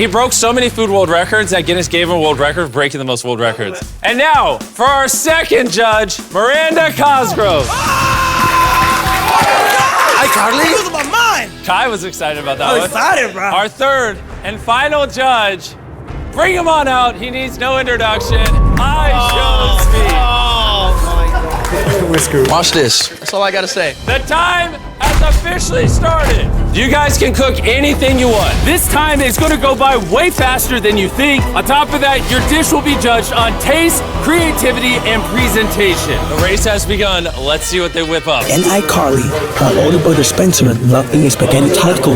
He broke so many food world records that Guinness gave him a world record for breaking the most world records. And now, for our second judge, Miranda Cosgrove. Hi, Carly. I'm losing my mind. Kai was excited about that I'm one. excited, bro. Our third and final judge, bring him on out. He needs no introduction. I shall speak. Watch this. That's all I gotta say. The time has officially started. You guys can cook anything you want. This time is going to go by way faster than you think. On top of that, your dish will be judged on taste, creativity, and presentation. The race has begun. Let's see what they whip up. And iCarly, her older brother Spencer, loved eating spaghetti taco.